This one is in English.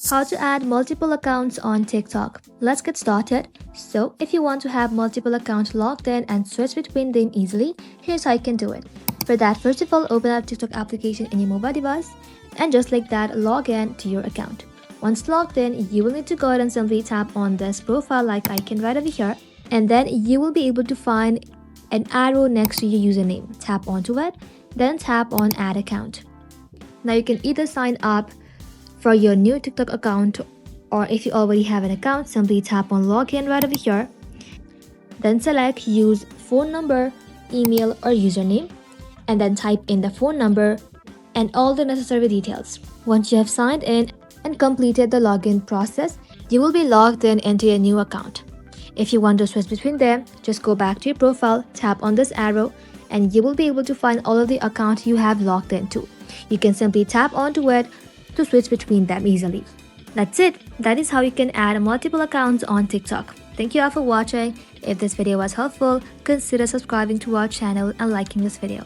How to add multiple accounts on TikTok. Let's get started. So, if you want to have multiple accounts logged in and switch between them easily, here's how you can do it. For that, first of all, open up TikTok application in your mobile device and just like that, log in to your account. Once logged in, you will need to go ahead and simply tap on this profile like icon right over here, and then you will be able to find an arrow next to your username. Tap onto it, then tap on add account. Now you can either sign up for your new TikTok account, or if you already have an account, simply tap on login right over here, then select use phone number, email or username, and then type in the phone number and all the necessary details. Once you have signed in and completed the login process, you will be logged in into your new account. If you want to switch between them, just go back to your profile, tap on this arrow, and you will be able to find all of the accounts you have logged into. You can simply tap onto it to switch between them easily. That's it. That is how you can add multiple accounts on TikTok. Thank you all for watching. If this video was helpful, consider subscribing to our channel and liking this video.